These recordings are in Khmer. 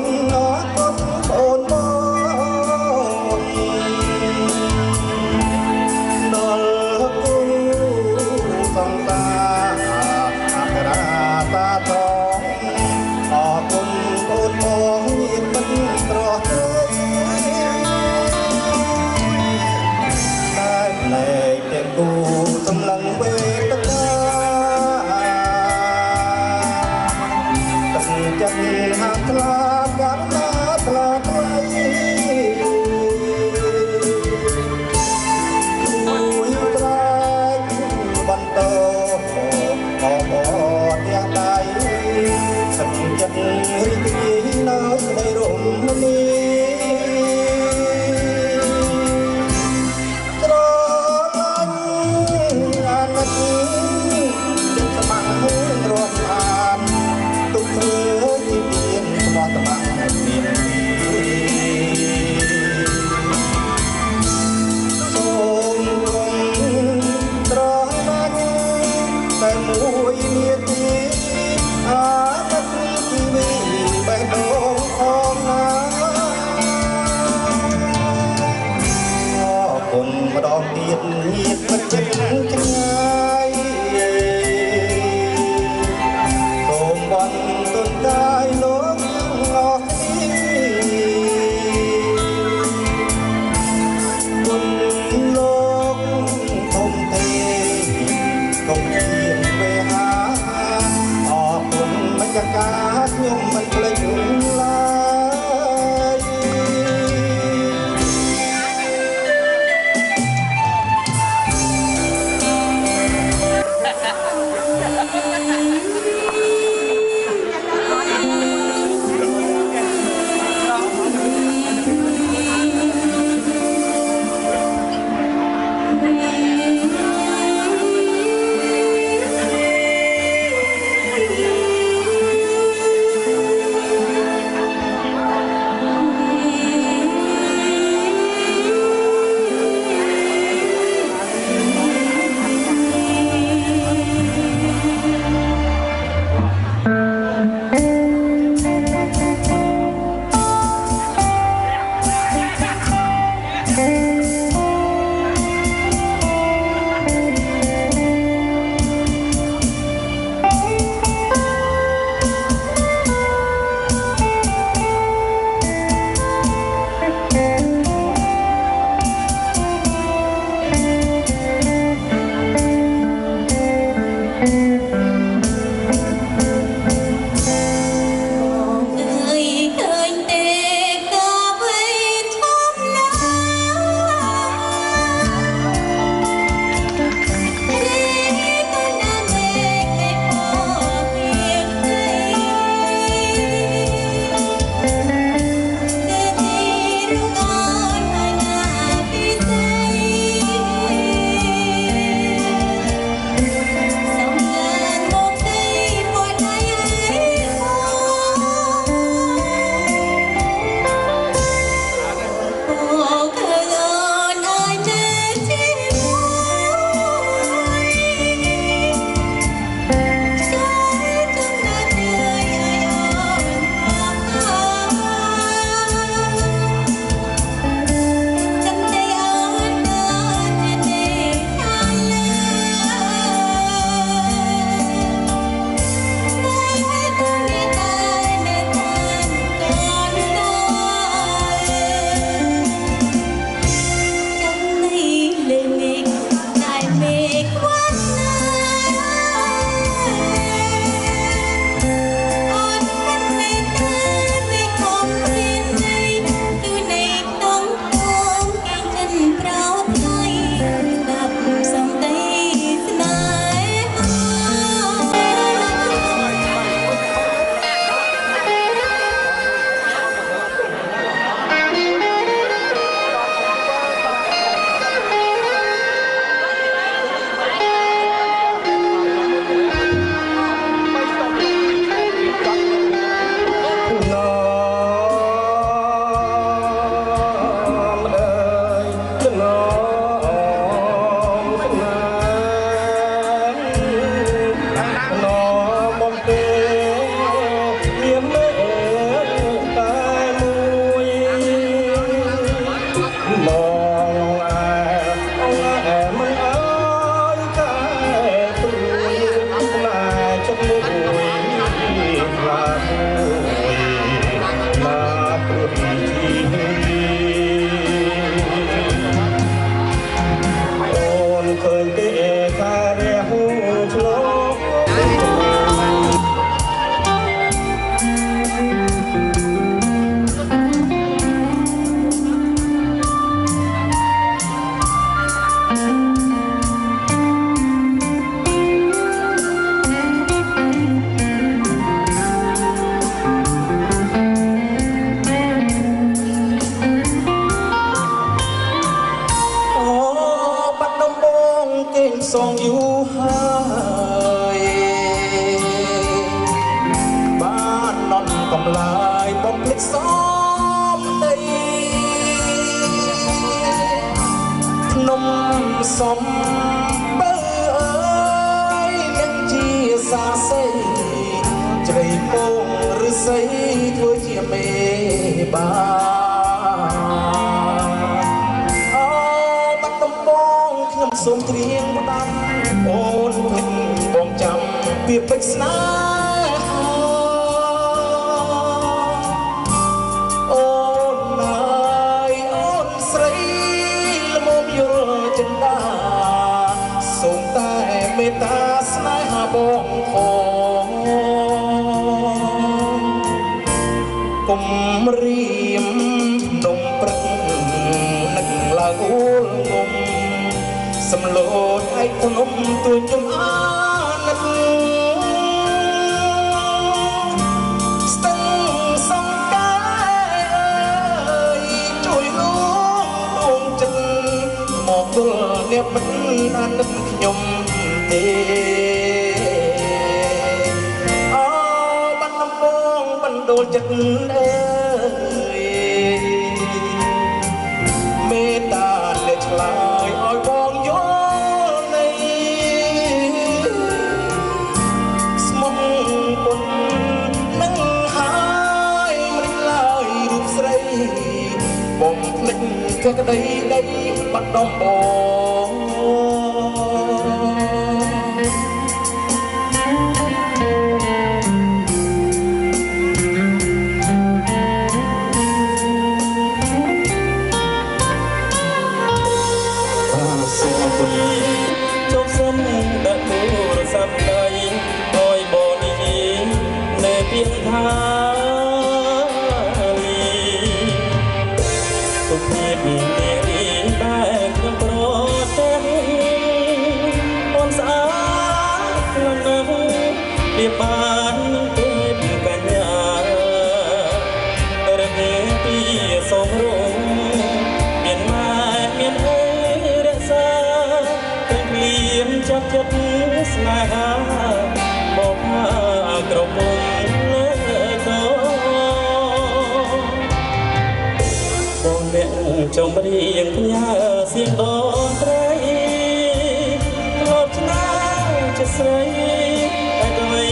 นน้อคนโอนบ่ดอลกูสองตาอักราตาทองขอบคุณโอนมองยิ้มมันตรอกได้ในเด็กกูกำลังเวทนาจันหากลากันมาตลาดไว้คุยตรายวันโตขอบอดอย่างใดสัญญัติที่น้อยในร่มนี้ตรอลันงานนี้จึงสมัครรวมอ่านตุกเมื่อที่เปลี่ยนสมองตะบังเปลี่ยนส่งลงตรอนั้นแต่มวยเมียทีหาตัดทีวีไปโดนออกนาคนมาดอกเดียดเหียดมาเจ็บจังไงโดมวันต้นกายน้องออกนี้ សំដីនំសំបើអើយនឹងជាសាស័យជ្រៃពងឬស័យធ្វើជាមេបាអូបាត់ដំបងខ្ញុំសូមត្រៀងផ្ដាំអូនពេញបងចាំវាពេចស្នេហាអូនហើយអូនស្រីល្មមយល់ចិន្តាសូមតែមេត្តាស្នេហាបងផងកុំរៀមនំព្រឹកនឹកឡើងអូលងំសំឡូតឯកភ្នំទួយខ្ញុំអាណិតស្ទឹងសង្កែអើយជួយលួងដួងចិត្តមកទល់អ្នកមិនអាណិតខ្ញុំទេអូបានដំបងបណ្ដូលចិត្តអើយមេត្តាអ្នកឆ្លើយឲ្យបងយល់នៃស្មុំពុននឹងហើយមិនឡើយរូបស្រីបងភ្លេចក៏ក្តីដីបាត់ដំបងចុះសុំដាក់ទូរស័ព្ទដៃឲ្យបងនិយាយនៅពីថាលីទុកភាពនេះតែខ្ញុំប្រទេអូនស្អាតខ្លាំងណាស់វាបានទេពកញ្ញារកពីសូមរងមានម៉ែមានអើយរក្សាចាប់ចិត្តស្នេហាមកក្រមុំលើកោបងអ្នកចំរៀងផ្ញើសៀងតនត្រីធ្លាប់ឆ្នាជាស្រីតែអ្វី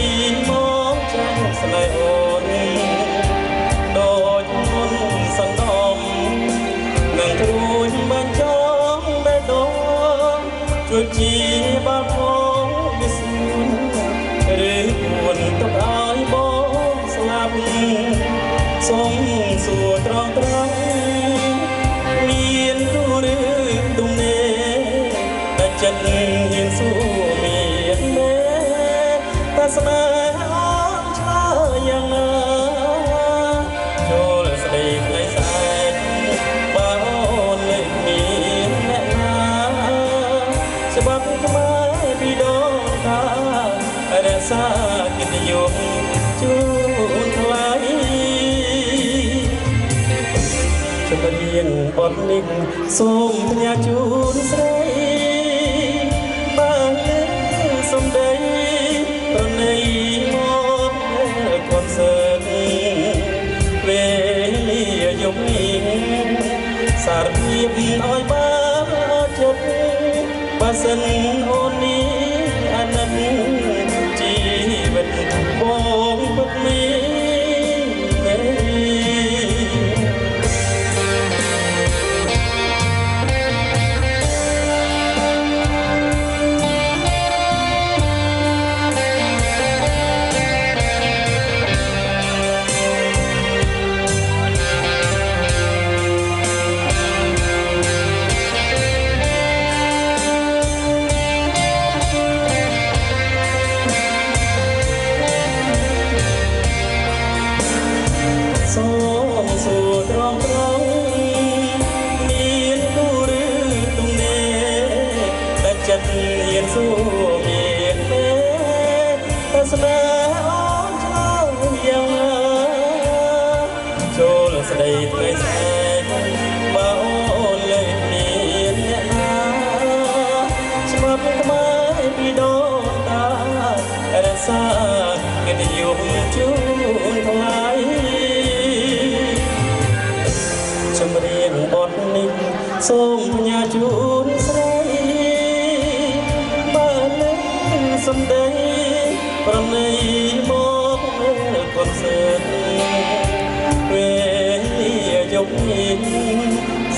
មកចាញ់ស្នេហ៍អូនដូចមុនសន្តំនឹងព្រួយបាញ់ចងបេះដូងជួយជាបាត់ផងវាស្នួនឬគួរទុកឲ្យបងស្លាប់សូមសួរត្រង់មានគូឬទំនេរតែចិត្តហ៊ានសួរមានមេតែស្នេហ៍អូនឆ្លើយយ៉ាងណាចូលស្ដីផ្លេសែកបើអូនលើកមានអ្នកណាច្បាប់ខ្មែរពីដូនតារក្សាកិត្តិយសជូនថ្លៃចម្រៀងបទនេះសូមផ្ញើជូនស្រីបានលើសំដីប្រណីមកកុនសើតវេលាយប់នេះសារភាពឲ្យបានចិត្តបើសិនអូននេះអាណិតជីវិតបងពិតមានហ៊ានសួរមានទេតែស្នេហ៍អូនឆ្លើយយ៉ាងណាចូលស្ដីថ្ងៃស្អែកបើអូនលើកមានអ្នកណាច្បាប់ខ្មែរពីដូនតារក្សាកិត្តិយសជូនថ្លៃ សូមផ្ញើជូនស្រីបើលើសំដីប្រណីមកមើលកូនសើពេលយកនេះ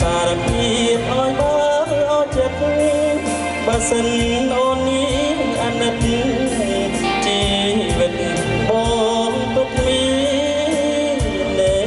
សារភាពឲ្យបើអត់ចិត្តបើសិនអូននេះអាណិតជីវិតបងទុកមានលេ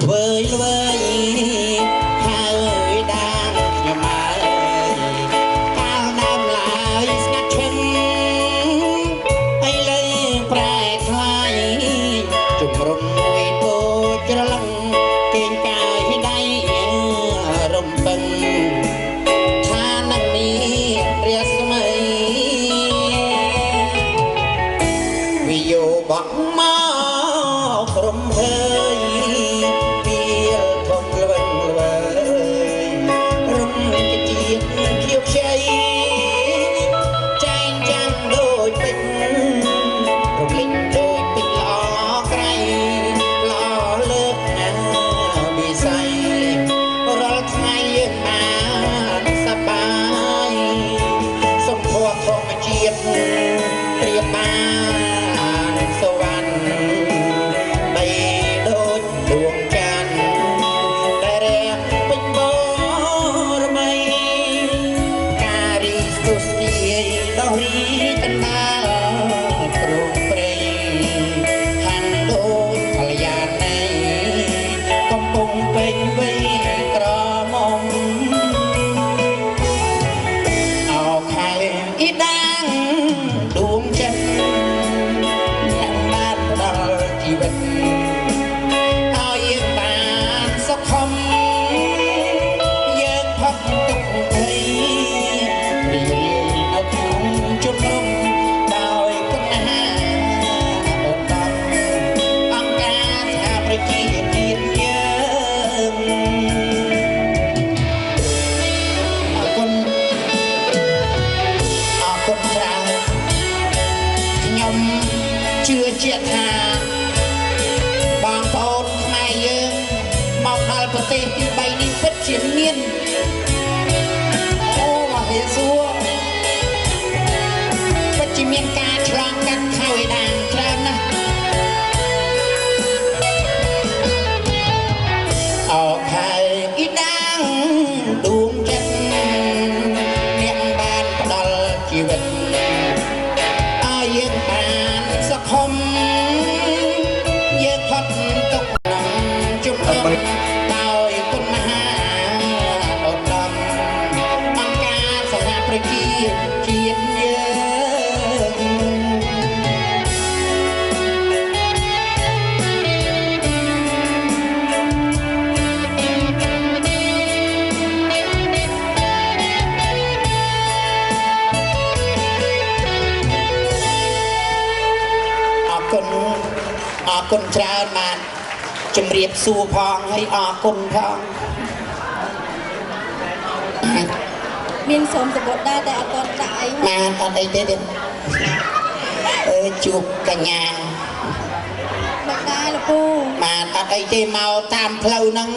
វើយវើយហើយដានខ្ញុំអើយកាលដើមឡើយស្ងាត់ឈឹងអីលើប្រែថ្លៃជំរុំមួយពោ យោបាក់មកក្រុមហើយពីលធំល្វិញល្វើយរំជាតិខៀវខ្ចីចែងចាំងដូចពេជ្ររំលឹកដូចពេជ្រល្អក្រៃល្អលើកណាវិស័យរាល់ថ្ងៃយើងបានសប្បាយសម្ផស្សធម្មជាតិព្រៀបបានសវណ្ណបីដូចដួងច័ន្ទដែលរះពេញបរមីការរីកស្ទុះស្ទាយដល់រីកណ្ដាលព្រោះព្រៃខាងដូចកល្យាណីកំពុងពេញវ័យក្រមុំអោខែអ៊ីដាងដួងចិត្តអ្នកបានផ្ដល់ជីវិតឲ្យយើងបានសុខុមយើងផុតទុក្ខភ័យរីករាយនៅក្នុងជំនុំដោយគុណហាឧត្តមអង្គការសហប្រជាជាតិយើងអរគុណច្រើនខ្ញុំជឿជាក់ថាបងប្អូនខ្មែរយើងមកដល់ប្រទេសទី3នេះពិតជាមានអូមហេសួរពិតជាមានការឆ្លងកាត់ខែវដាច្រើនណាស់អោខែអ៊ីដាងដួងចិត្តអ្នកបានផ្ដល់ជីវិតឲ្យយើងបានសុខុមយើងផុតទុក្ខក្នុងជំនុំដោយគុណមហាឧត្តមអង្គការសហប្រជាជាតិយើងអរគុណច្រើនបាទជំរាបសួរផងហើយអរគុណផងមានសូមសបុតដែរតែអត់ទាន់ដាក់អីបាទអត់អីទេជួបកញ្ញាមិនដែរលោកពូបាទអត់អីទេមកតាមផ្លូវហ្នឹង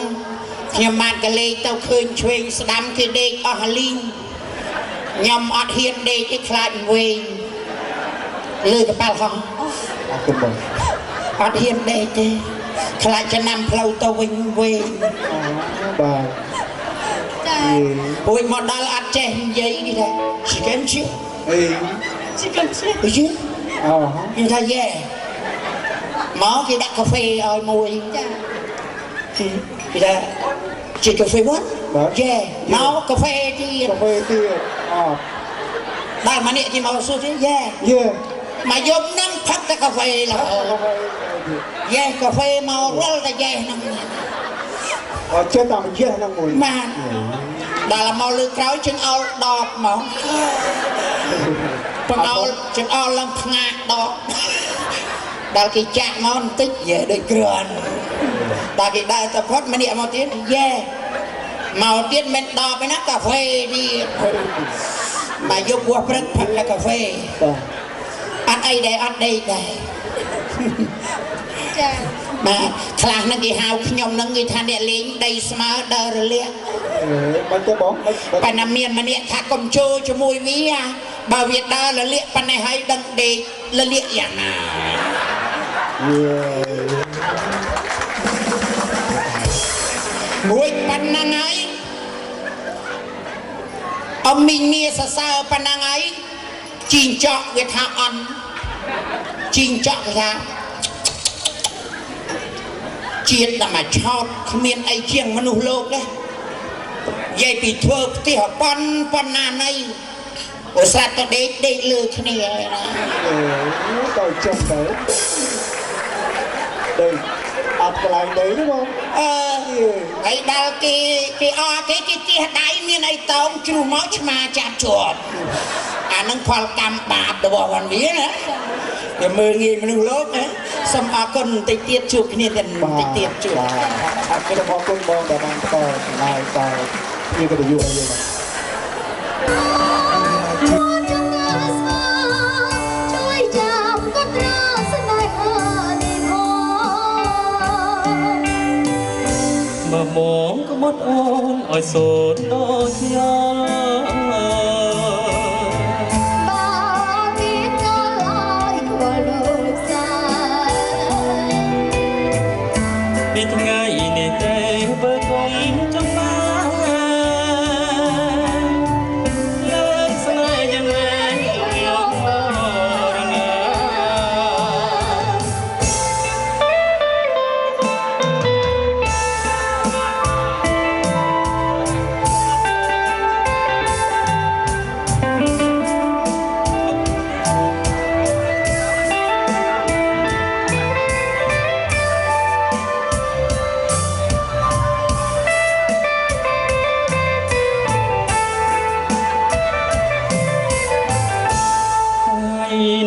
ខ្ញុំបានកលេចទៅឃើញឆ្វេងស្ដាំគេដេកអស់លីងខ្ញុំអត់ហ៊ានដេកទេខ្លាចវែងលើកប៉ាល់ហោះអរគុណបងអត់ហ៊ានដេកទេខ្លាចចំណាំផ្លូវទៅវិញវែងបាទចាពួយមកដល់អត់ចេះនិយាយគេថា chicken chip អី chicken chip អីអូគេថាយេមកគេដាក់កាហ្វេឲ្យមួយចាគេថាជាកាហ្វេវ៉ាត់យេមកកាហ្វេទៀតកាហ្វេទៀតអូដល់មកនេះគេមកសួរទៀតយេមកយប់ហ្នឹងផឹកតែកាហ្វេឡើយយេកាហ្វេមករលតែយេហ្នឹងអត់ចេះតាមយេហ្នឹងមួយបានដល់មកលើក្រោយជើងអោលដបហ្មងបងអោលជើងអោលឡើងផ្ងាកដបដល់គេចាក់មកបន្តិចយេដូចគ្រាន់ដល់គេដើរទៅផុតម្នាក់មកទៀតយេមកទៀតមិនដបឯណាកាហ្វេទៀតមកយប់ពោះព្រឹកផឹកតែកាហ្វេអត់អីដែរអត់ដេកដែរចាបាទខ្លះហ្នឹងគេហៅខ្ញុំហ្នឹងគេថាអ្នកលេងដីស្មើដើររលាកមិនទេបងប៉ុន្តែមានម្នាក់ថាកុំចូលជាមួយវាបើវាដើររលាកប៉ុណ្ណេះហើយដឹងដេករលាកយ៉ាងណាមួយប៉ុណ្ណឹងហើយអមមីងមាសសើប៉ុណ្ណឹងហើយជីងចក់វាថាអន់ជីងចក់គេថាជាតិតែមកឆោតគ្មានអីជាងមនុស្សលោកទេនិយាយពីធ្វើផ្ទះប៉ុណ្ណាណីឧស្សាហ៍ទៅដេកលើគ្នាណាទៅចុះទៅដេកអត់កន្លែងដេកទេបងហើយដល់គេអស់គេជិះដៃមានអីតោងជ្រុះមកឆ្មាចាប់ជាប់អានឹងផលកម្មបាបរបស់វាណា តែមើលងាយមនុស្សលោកណាសូមអរគុណតិចទៀតជួបគ្នាទៀតតិចទៀតជួប អរគុណបងប្អូនបងដែលបានផ្ដល់ចំណាយដល់ជាកិត្តិយសឲ្យយើង ជួយចាំកត់ត្រាស្នេហានេះមក មើលមងក្បត់អូនឲ្យសូនដូចយ៉ា បើមានដល់ឲ្យខ្វល់ដូចសាយ ពីថ្ងៃនេះទេបើកុំចំណាលើកស្នេហ៍យ៉ាងណាយកមករងា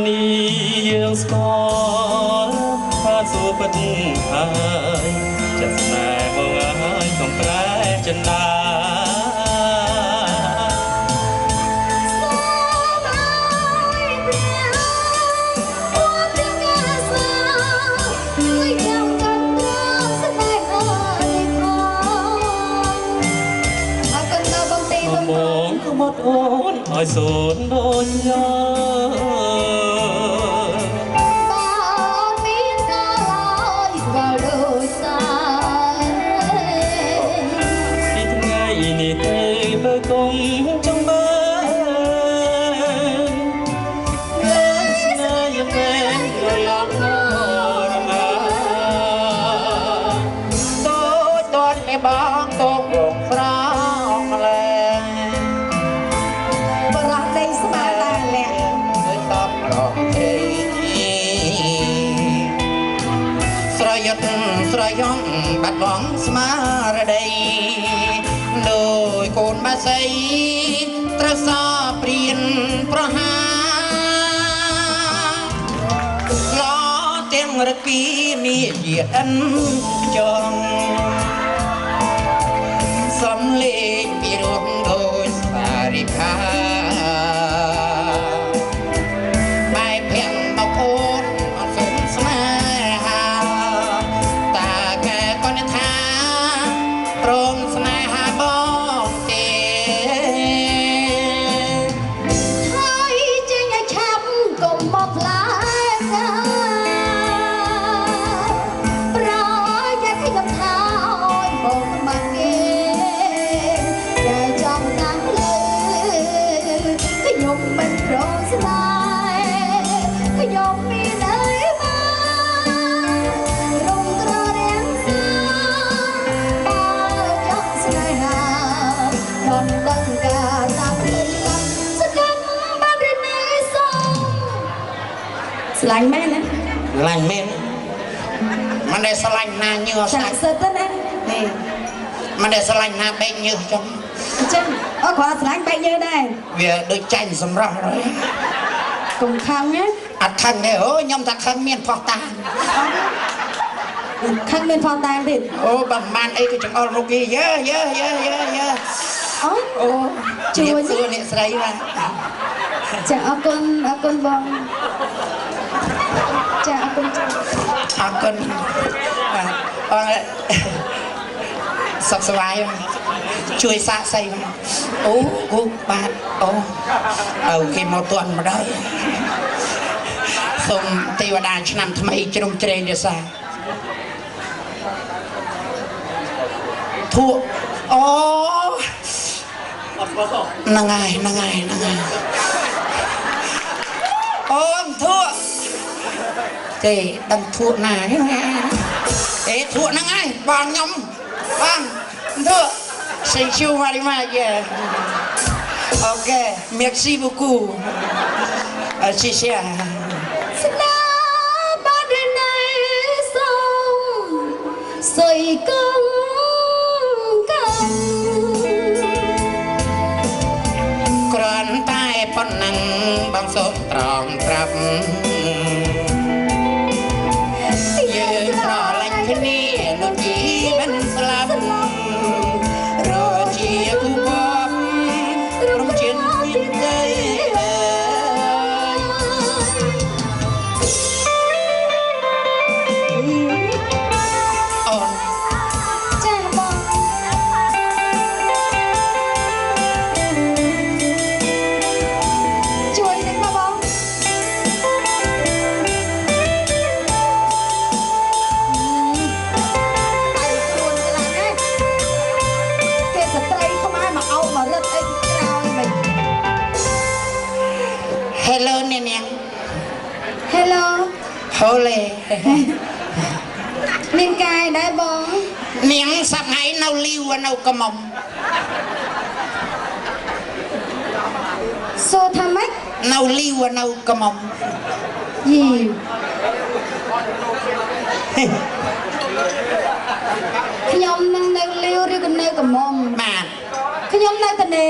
នេះយើងស្គាល់ថាសួរពិតហើយចិត្តស្នេហ៍បងហើយកុំប្រែចិនដា ជួយចាំកត់ត្រាស្នេហានេះមកអរគុណដល់បងទីបង មងក្បត់អូនឲ្យសូនដូចយ៉ា បើមានដល់ឲ្យខ្វល់ដូចសាយ ពីថ្ងៃនេះទេបើកុំចំបើលើស្នេហ៍យ៉ាងមែនយកមករងា ដូចតតមេបងកងរងស្រងលែ បរោះដីស្មាតាលាក់ ដូចតបរងជ័យស្រយត់ស្រយងបាត់បង់ស្មារតីដោយកូនបាសីត្រូវសព្រៀនប្រហាឡទាំងរកពីមានជាអិនចងសំលេងពីរួមដោយសារិផាបែបភាំងមកអូនអត់សុំស្នេហាតាកែក៏នឹកថាព្រមស្នេហាបងទេ ហើយចេញឲ្យឆាប់កុំមកផ្លែណាប្រយ័ត្នខ្ញុំថាឲ្យបងមកគេតែចង់តាមលើខ្ញុំមិនប្រស្នេហ៍ខ្ញុំមានអីមករងក្ររាំងសាបើចង់ស្នេហាមិនដឹងការតាមលំដាប់ស្ដាប់បានឬណែសូមស្លាញ់មែនណា ឡាញ់មែនមិនដែលស្រឡាញ់ណាញើស ចា ដាច់ សិតទៅណានេះ មិនដែលស្រឡាញ់ណាបែកញើសចឹង អញ្ចឹងអូគ្រាន់ស្លាញ់បែកយើងដែរ វាដូចចាញ់សម្រស់ហើយក ុំខឹងណា អត់ខឹងទេអូខ្ញុំថាខឹងមានផោះតា ខឹងមានផងដែរទៀត អូបើមិនបានអីក៏ចង្អុលមុខគេយើយើយើយើយើ អូ អូ ជួយ សួរអ្នកស្រីបាទ ចាអរគុណបងចាអរគុណចា អរគុណបាទអរសុខសប្បាយជួយសាកសីអូអូបាទអូគេមកទាន់ម្ដងសូមទេវតាឆ្នាំថ្មីជ្រុំជ្រែងរាសាធួអូហ្នឹងហើយអូធួទេដឹងធួណាអេធួហ្នឹងហើយបងខ្ញុំបងធួ Thank you very much yeah. Okay merci beaucoup 谢谢 ស្នាបាត់ណៃសូមសុយគំកំ គ្រាន់តែប៉ុណ្ណឹងបងសូមត្រង់ប្រាប់ លេ មានកាយដែរបង នាងសប្ងៃនៅលីវនៅកមុំ សូថាម៉េច នៅលីវនៅកមុំ យីខ្ញុំនឹងនៅលាវឬក៏នៅកំមុំ បាទ ខ្ញុំនៅត្នេ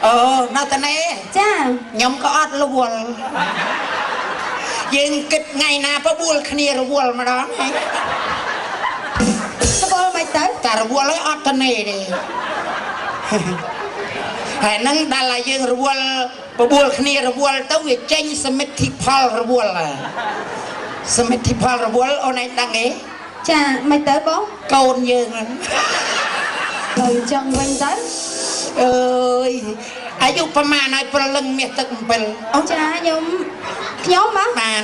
អូនៅតនេ ចា ខ្ញុំក៏អត់រវល់យើងគិតថ្ងៃណាបបួលគ្នារវល់ម្ដងហើយ ស្គាល់មិនទៅ តែរវល់ឲ្យអត់តនេទេហើយនឹងដល់ឲ្យយើងរវល់បបួលគ្នារវល់ទៅវាចេញសមិទ្ធិផលរវល់សមិទ្ធិផលរវល់អូនឯងដឹងទេ ចាមិនទៅបង កូនយើងហ្នឹង ទៅចង់វិញទៅ អើយអាយុប្រមាណហើយប្រលឹងមាសទឹក7 អូចាខ្ញុំហ៎ បាទ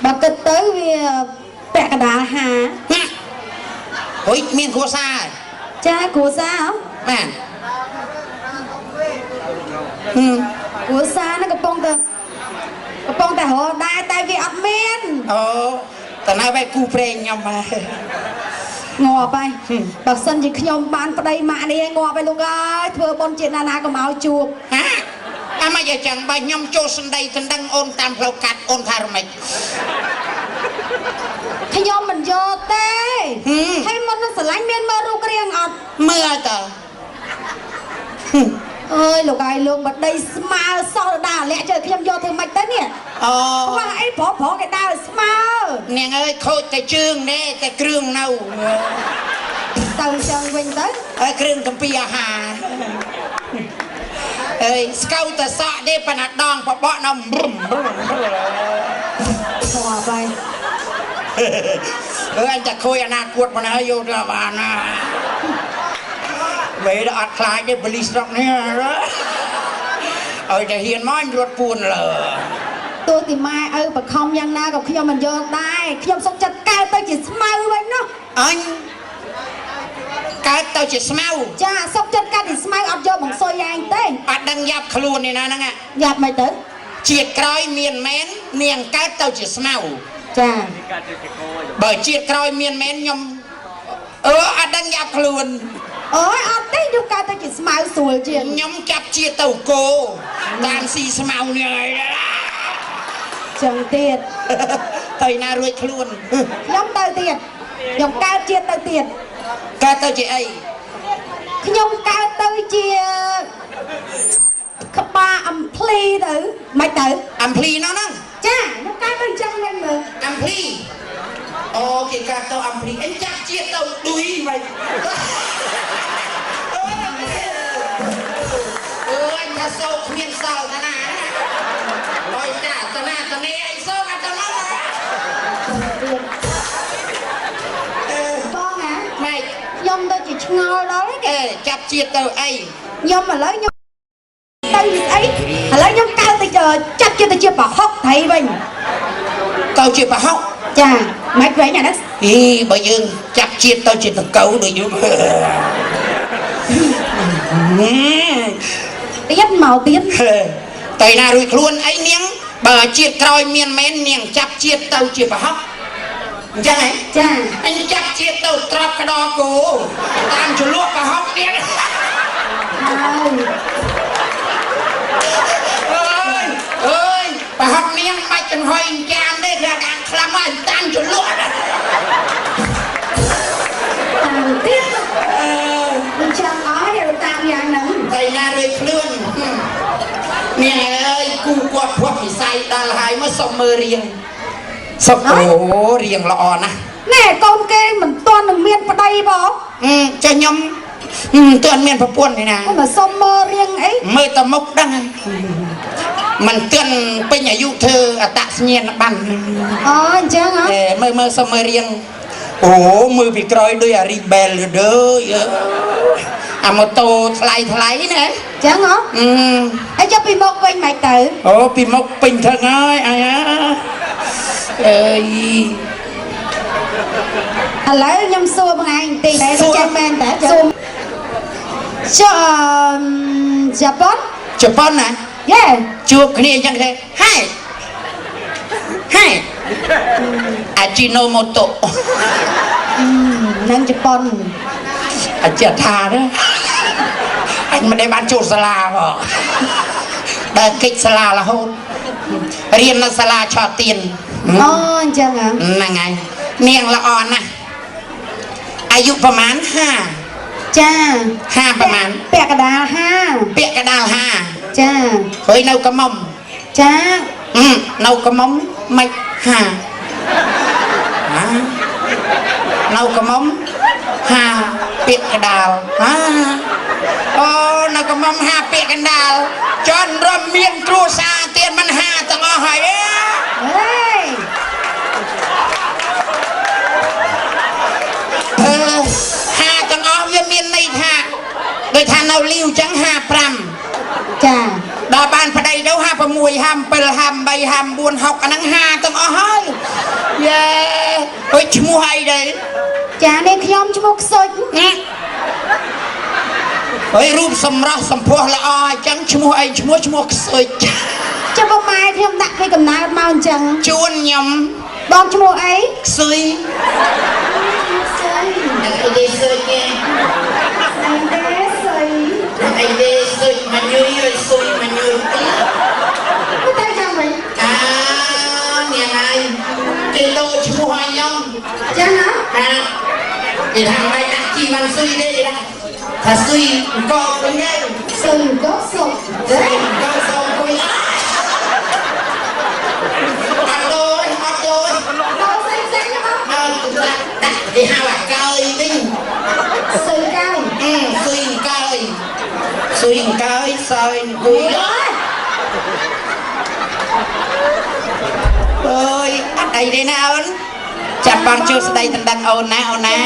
បើគិតទៅវាពាក់កណ្ដាលហា ហុយមានគ្រួសារ ចាគ្រួសារហ៎ បាទ គ្រួសារហ្នឹងកំពុងតែរកដែរតែវាអត់មាន អូតើនៅបែបគូព្រេងខ្ញុំបាទ ងាប់ហើយបើសិនជាខ្ញុំបានប្តីម៉ាក់នេះងាប់ហើយលោកអើយធ្វើបុណ្យជាតិណាក៏មកជួប ហាអាមកយ៉ាងចឹងបើខ្ញុំចូលសណ្ដីដណ្ដឹងអូនតាមផ្លូវកាត់អូនថារមិច ខ្ញុំមិនយកទេហើយមុននឹងស្រឡាញ់មានមើលរូបរាងអត់ មើលតើ អើយលោកអាយលោកបដីស្មើសោះដើរលាក់ជើខ្ញុំយកធ្វើម៉េចទៅនេះ អូ ខ្វះអីប្រុសគេដើរស្មើ នាងអើយខូចតែជើងទេតែគ្រឿងនៅ ទៅចឹងវិញទៅ ហើយគ្រឿងកំពីអាហារអើយស្កៅតែសក់ទេប៉ុន្តែដងបបក់នៅព្រំ ស្គាល់ហើយ អើយតែខូចអនាគតមិនហើយយកទៅបានណាមេអត់ខ្លាចទេបលីស្រុកនេះឲ្យតែហ៊ានមករត់ពួនលើ ទោះទីម៉ែឪបខំយ៉ាងណាក៏ខ្ញុំមិនយកដែរខ្ញុំសុខចិត្តកើតទៅជាស្មៅវិញណោះ អញកើតទៅជាស្មៅ ចាសុខចិត្តកើតជាស្មៅអត់យកបង្សុយឯងទេ អត់ដឹងយ៉ាប់ខ្លួននេះណាហ្នឹង យ៉ាប់មិនទៅ ជាតិក្រោយមានមែននាងកើតទៅជាស្មៅ ចា បើជាតិក្រោយមានមែនខ្ញុំអត់ដឹងយ៉ាប់ខ្លួន អូយអត់ទេខ្ញុំកើតទៅជាស្មៅស្រួលជាង ខ្ញុំចាប់ជាតិទៅគោតាមស៊ីស្មៅនេះហើយ ចឹងទៀត ទៅណារួចខ្លួន ខ្ញុំទៅទៀតខ្ញុំកើតជាតិទៅទៀត កើតទៅជាអី ខ្ញុំកើតទៅជាក្បាលអំភ្លីទៅមិនទៅ អំភ្លីនោះហ្នឹង ចាខ្ញុំកើតទៅចឹងវិញមើល អំភ្លីអូគេកើតទៅអំភ្លីអញចាប់ជាតិទៅឌុយមិនអញថាសោកគ្មានសល់តាណាអើយតាតាណាតានេះអញសោកអត់ទៅមក បងណា ម៉េច ខ្ញុំទៅជាឆ្ងល់ដល់ហ្នឹងគេ ចាប់ជាតិទៅអី ខ្ញុំឥឡូវខ្ញុំទៅអីឥឡូវខ្ញុំកើតទៅចាត់ជាតិទៅជាប្រហុកត្រីវិញ ទៅជាប្រហុក ចាមិនវិញអាហ្នឹង អីបើយើងចាប់ជាតិទៅជាតកៅដូចយើង ទៀតមកទៀត តែណារួចខ្លួនអីនាងបើជាតិក្រោយមានមែននាងចាប់ជាតិទៅជាប្រហុកអញ្ចឹងហ៎ ចា អញចាប់ជាតិទៅត្រប់ក្តោគោតាមចលក់ប្រហុកទៀត ហើយ អើយប្រហុកនាងបាច់ចំហុយចានទេគេដាក់ខ្លាំងមកតាមចលក់ តាមទៀតមិនចាំអស់ទេតាមយ៉ាងហ្នឹង តែណារួចខ្លួននាងអើយគូគាត់ភ័ព្វវិស័យដល់ហើយមកសុំមើលរៀងសុំអូរៀងល្អណាស់ ណែកូនគេមិនទាន់នឹងមានប្តីបង ចាខ្ញុំមិនទាន់មានប្រពន្ធទេណា មកសុំមើលរៀងអី មើលតែមុខដឹងមិនទាន់ពេញអាយុធ្វើអត្តសញ្ញាណប័ណ្ណ អូអញ្ចឹងហ៎ មើលសុំមើលរៀងអូមើលពីក្រោយដូចអារីបែលដើអាម៉ូតូថ្លៃណា អញ្ចឹងហ៎ហើយចុះពីមុខវិញមិនទៅ អូពីមុខពេញថឹងហើយអាយ៉ាអើយ ឥឡូវខ្ញុំសួរបងឯងបន្តិចតែចេះមែនតើសួរចុះជប៉ុន ណា យេ ជួបគ្នាអញ្ចឹងទេហេហេ อาจิโนโมโตะ นั่งจะปน อาเจียทาเนี่ยanh mà đây bán chỗ sala mà đây kích sala là hôn riêng là sala cho tiền อ๋อจังอ่ะ นั่นไงเนียงละอ่อนนะอายุประมาณจ้า 5ประมาณ แปะกระดาษ5 เปียกกระดาษ จ้า 5เฮ้ยเนากระหม่อม จ้า เนากระหม่อมไม่5เนากระหม่อม5เปียกกระดาษโอ้เนากระหม่อม5เปียกกระดาษจนรวมเมียนครูซาเตียนมัน5ตั้งเอาหอย เฮ้ย 5ตั้งเอาវាមានន័យថាដោយថានៅលីវចឹង55 จ้า ដល់បានប្តីទៅ56 57 58 54 60អាហ្នឹង5ទាំងអស់ហើយយេហុយឈ្មោះអីដែរ ចានេះខ្ញុំឈ្មោះខ្សុច ហុយរូបសម្រស់សម្ផស្សល្អអញ្ចឹងឈ្មោះអីឈ្មោះខ្សុច ចាំបងម៉ែខ្ញុំដាក់ពីកំណើតមកអញ្ចឹង ជួនខ្ញុំ បងឈ្មោះអី ខ្សុយអីទេខ្សុយគេអីទេខ្សុយមកញយរសុយមកញយ មិនតែចាំវិញ នាងហើយគេលោឈ្មោះឲ្យខ្ញុំ ចឹងណា គេថាមិនដាក់ជីវ៉ាន់ស៊ុយទេណាថាស៊ុយកកវិញទេ ស៊ុយក៏សុក ស៊ុយកកសុំគួយអត់ដូចដល់ផ្សេងៗណាបង ដាក់គេហៅអាកើយវិញ ស៊ុយកៅ ស៊ុយកើយស៊ុយកើយសើយគួយអើយអត់អីទេណាអូនចាប់បងជួយស្ដីដណ្ដឹងអូនណា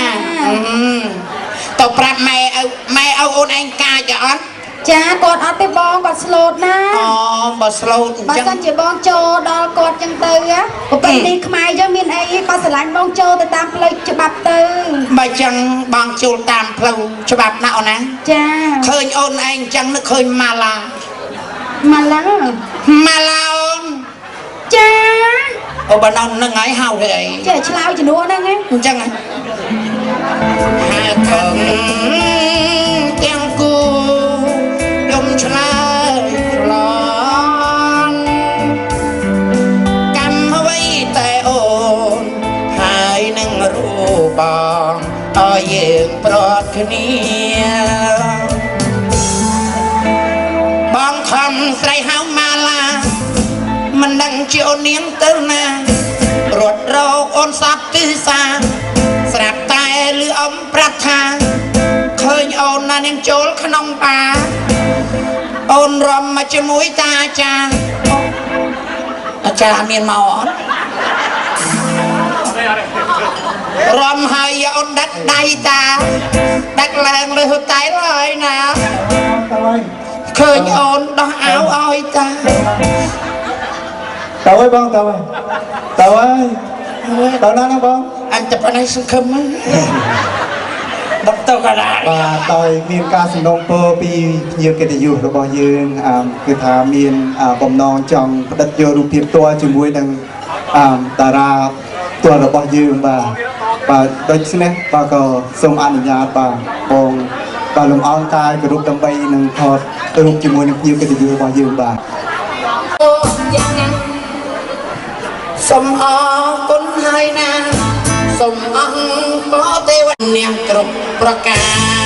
ទៅប្រាប់ម៉ែឲ្យអូនឯងកាចអត់ ចាគាត់អត់ទេបងគាត់ស្លូតណា អូបើស្លូតអញ្ បើ ចឹង សិនជាបងចូលដល់គាត់ចឹងទៅប្រពៃណីខ្មែរចឹងមានអីគាត់ស្រឡាញ់បងចូលទៅតាមផ្លូវច្បាប់ទៅ បើចឹងបងចូលតាមផ្លូវច្បាប់ណាអូនណា ចា ឃើញអូនឯងចឹងនឹកឃើញម៉ាឡា ម៉ាឡា អូន ចា អូបើដល់នឹងហើយហៅទៅអី ចេះឆ្លើយជំនួសហ្នឹងណា អញ្ចឹងហ៎ហើយខំទាំងគូយំឆ្លើយឆ្លងកម្មអ្វីតែអូនហើយនឹងរូបបងឲ្យយើងប្រត់គ្នាបងខំស្រីហៅម៉ាឡាមិនដឹងជាអូននាងទៅណារត់រកអូនសពទិសាស្រាប់តែលឺអំប្រាប់ថាឃើញអូនណានាងចូលក្នុងបាអូនរំមកជាមួយតាអាចារ្យមានមកអត់រំហើយអូនដាច់ដៃតាដាច់ឡើងលើតែហើយណាឃើញអូនដោះអាវឲ្យតា tao ơi bông tao ơi tao nói nó bông anh chụp anh ấy sân khâm á bắt tao cả lại và tôi miền ca sông đông pơ pi nhiều cái điều rồi bao nhiêu cứ thà miền bom non trong đất vô rụng tiệp tua chỉ muối đằng tà ra tua rồi bao nhiêu và đôi khi này và có sông ăn nhà và lồng on tai cái rụng đầm bay nâng thọt rụng chỉ muối nhiều cái điều bao nhiêu bà សូមអរគុណហើយណាសូមអង្គក៏ទេវនាងគ្រប់ប្រការ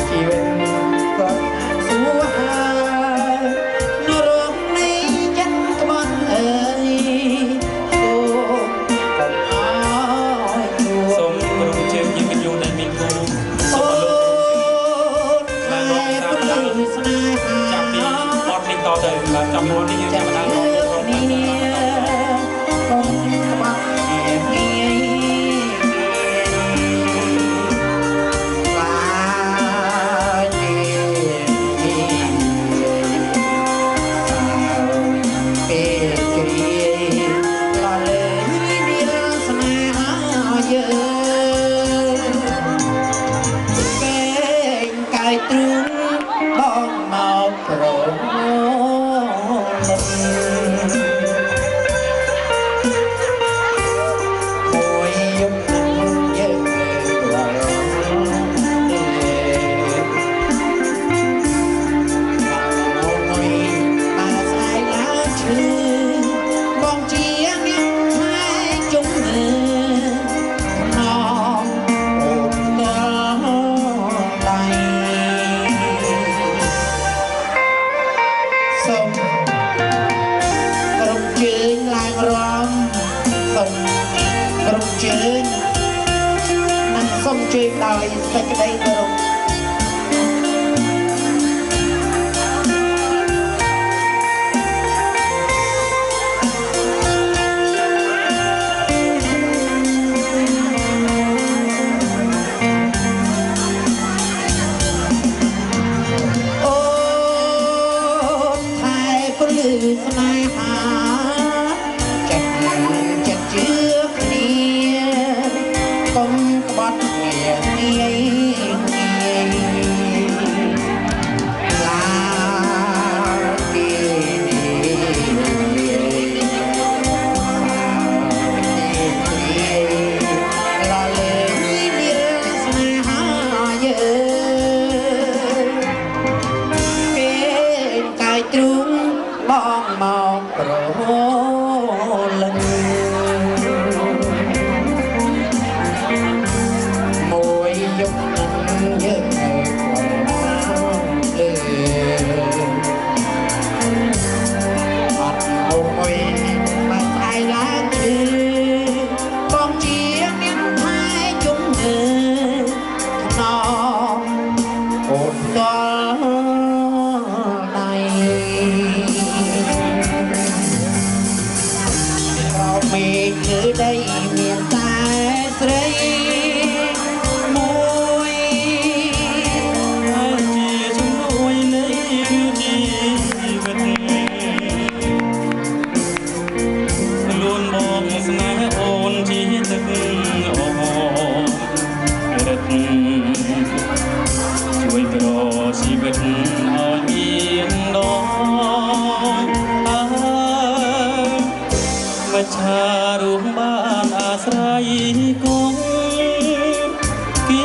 ជីវិតក៏សួរហើយនរកនេះចិនក្បត់អើយសូមកុំអើយសូមក្រុមជើងយើងកញ្ញូដែលមានគូសូមអរលោកតែព្រលឹងស្នេហា ចាប់ពីបទនេះតទៅចាប់មកនេះយើងចាំបានរករកគ្នា កុំក្បត់គ្នាទ្រូងបងមកប្រមូលមួយយប់យើងរាល់មួយមកស្អាយឡើងឈឺបងជាអ្នកថែជុំមើណងអូនដល់ដៃសូមក្រុមជើងឡើងរំសូមក្រុមជើងនិងសូមជួយដោយសេចក្តីគោរពស្នេហាចិត្តជឿគ្នាកុំក្បត់គ្នាងាយឡាពីឡាលេមានស្នេហាយើងពេលកាយទ្រូងបងមកប្រលឹងមួយយប់នឹងយើងលើអត់មួយមកស្អែកឡើងគឺបងជាអ្នកថែជុំមើលថ្នមអូនដល់ដៃមេឃគឺដីមានតែស្រីមួយជាជំនួយនៃជីវិតខ្លួនបងស្នេហ៍អូនជាទឹកអូរឹកជួយប្រជីវិតឲ្យមានដល់មច្ឆារួមបានអាស្រ័យគុំគី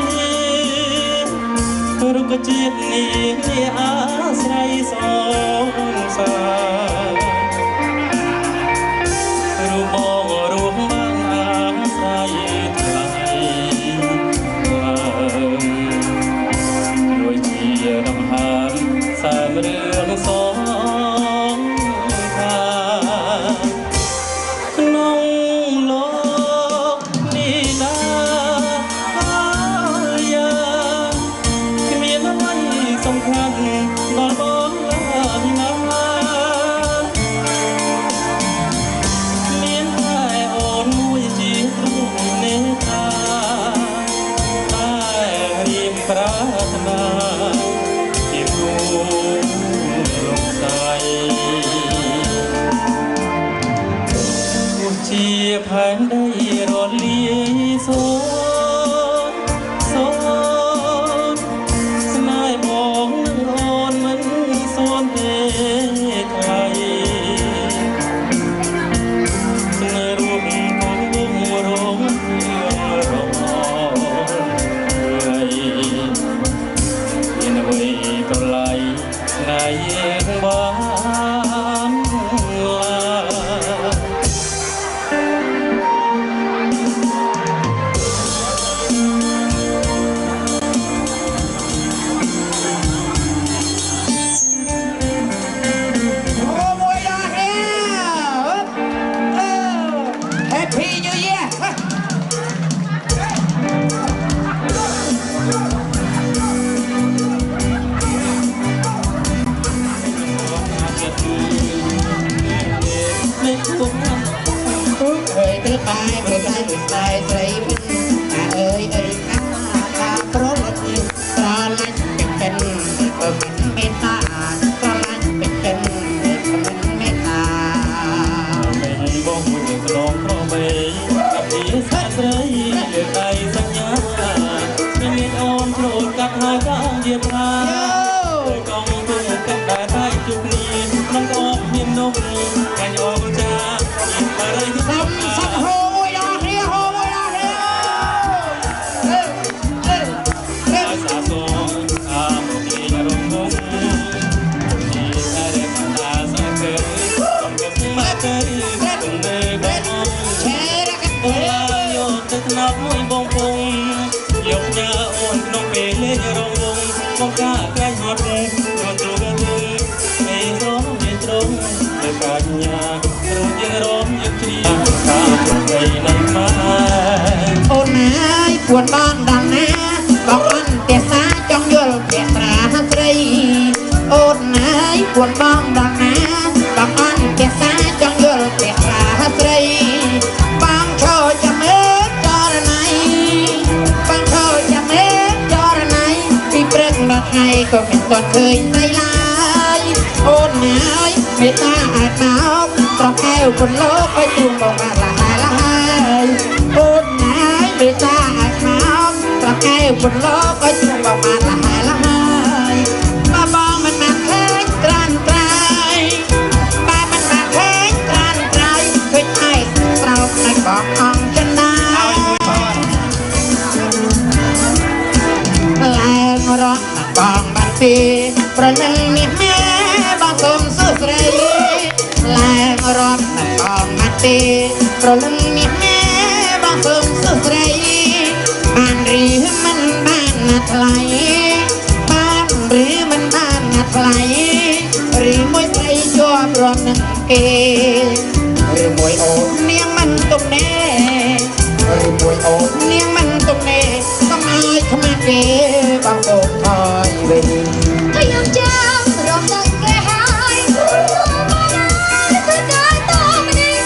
រុក្ខជាតិនេះអាស្រ័យសងសាររូបបងរួមបានអាស្រ័យថ្លៃដូចជាដង្ហើមសើមរឿងសងប្រាថ្នាជាគូលោកស្រីទោះជាផែនដីរលាយសូនស្នេហ៍បងនឹងអូនមិនសូនទេថ្លៃស្នេហ៍រូបកូនវងរងរងមានអ្វីប្រឡាយ ទៀតថាកងទៅកាត់តែតែជុំនេះក្នុងអបមាននំកាញ់អងចាអរិយសំសំហូមួយដល់គ្នាហូមួយដល់គ្នាអាសាសូអាទីរងងទីតែតែសាកើកំពុងមកទៅទំនេរបងឆេរកអូយកទៅថ្នាក់មួយបងពងយកញ៉ាអូនក្នុងពេលលេងរងវងបងកាក្រែងហត់រត់ទ្រូក៏ទៅឯរងមានត្រង់តែកាញ្ញារត់យើងរំយកជ្រាកាប្រៃនៃម៉ែអូនណាយពួនបងដល់ណាបងអន់តែសាចង់យល់ពាក្យត្រាស្រីអូនណាយពួនបងដល់ណាបងអន់តែសាចង់យល់ពាក្យត្រាស្រីបងឈរចាំមើលចរណៃបងឈរចាំមើលចរណៃពីព្រឹកដល់ថ្ងៃក៏មិនទាន់ឃើញស្រីឡើយអូនណាយមេត្តាអាចមកត្រកែវគុណលោកឲ្យទ្រូងបងបានឡាហើយអូនណាយមេត្តាអាចមកត្រកែវគុណលោកឲ្យទ្រូងបងបានឡាហើយបើបងមិនមកឃើញក្រានត្រៃបើមិនមកឃើញក្រានត្រៃឃើញឯងស្រោបនឹងបងអង្គចិនណាឡើងរត់បងបានពីប្រលឹងនេះម៉ែបងសូមសួស្ដីឡើងរត់បងបានពីប្រលឹងនេះម៉ែបងសូមសួស្ដីបានឬមិនបានថ្លៃបានឬមិនបានថ្លៃឬមួយស្រីជាប់រត់នឹងគេឬមួយអូននាងមិនទុំណែឬមួយអូននាងមិនទុំណែកុំឲ្យខ្មាស់គេបងអូនថយវិញខ្ញុំចាំរំលឹកគេហើយមកណាទៅដល់តមកនេះ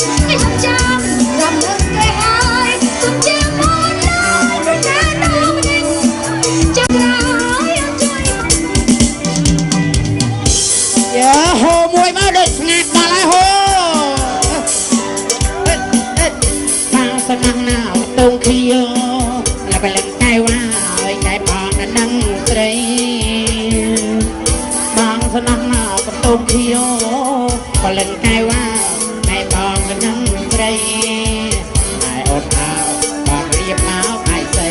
ខ្ញុំចាំរំលឹកគេហើយទុំជាមកណាទៅដល់តមកនេះចាំក្រោយជួយយ៉ាហូមួយមកដូចស្ងាត់ដល់ហើយហូខាងស្ងាត់ណាស់តុងខៀវแล้วไปเล่นไก่ว่าไก่ปองนั่นนั่งเตรบางสนามหนาวกับตุ่มเขียวก็เล่นไก่ว่าไก่ปองนั่นนั่งเตรไก่อดเอาปองเรียบเมาไก่ใส่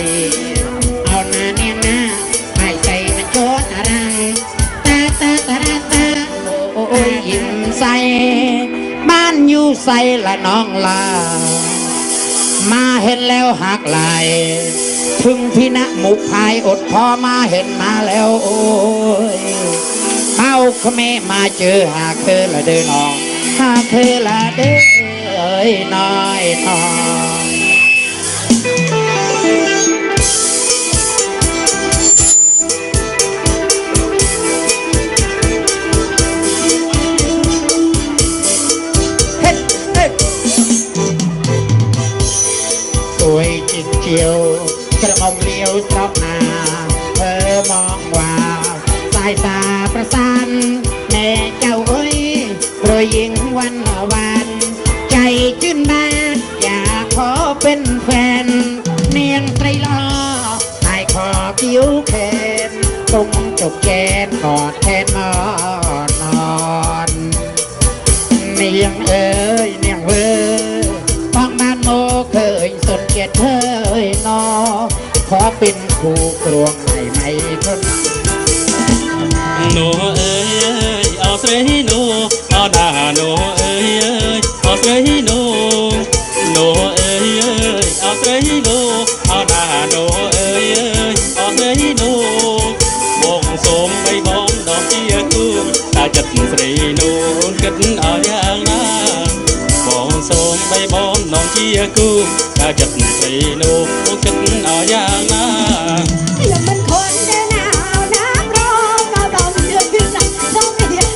เอาหน้าเนี่ยหน้าไก่ใส่มันโจดอะไรตาตาตาตาโอ้ยยิ้มใส่บ้านอยู่ใส่ละน้องลามาเห็นแล้วหักไหลถึงพี่ณมุกพายอดพอมาเห็นมาแล้วโอ้ยเอาขแม่มาเจอหากเธอละเด้อน้องหากเธอละเด้อเอ้ยน้อยน้องสวยจิตเจียวกระหม่อมเลี้ยวชอบนาเธอมองว่าสายตาประสานแม่เจ้าเอ้ยโปรยยิงวันวันใจจื่นบานอยากขอเป็นแฟนเนียงไตรล้อให้ขอคิ้วแขนตรงจบแกนกอดแทนนอนเนียงเอ้ยเนียงเว้ยป้องบ้านโมเคยสนเกียรติเธอหนอขอเป็นคู่กรวงไม่ทนโนเอ้ยเอาใส่โนเอาหน้าโนเอ้ยเอาใส่โนโนเอ้ยเอาใส่โนเอาหน้าโนเอ้ยเอาใส่โนបងសូមបីបងដល់ជាគូតាចិត្តស្រីនោះគិតឲ្យយ៉ាងណាបងសូមបីបងដល់ជាគូតាចិត្តស្រីនោះគិតឲ្យយ៉ាងណាแล้วมันคนเดินเอาน้ำร้อนมาดมเดือดขึ้นต้องเดียด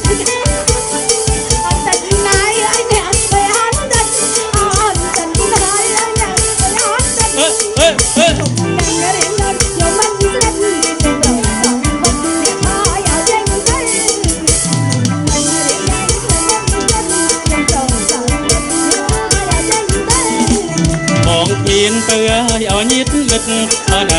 แต่ไหนไอ้เนี่ยไปหันดันอ่อนแต่ไหนไอ้เนี่ยไปหันดันยังเรียนดันโยมันเล่นเป็นดอกสองคนเรียกพ่ออย่าเจ๊งใจมันเรียนได้แล้วมันเล่นเป็นดอกสองคนอย่าเจ๊งใจបងហ៊ានទៅឲ្យញៀតមិត្តអណា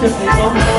ចិត្តក្នុង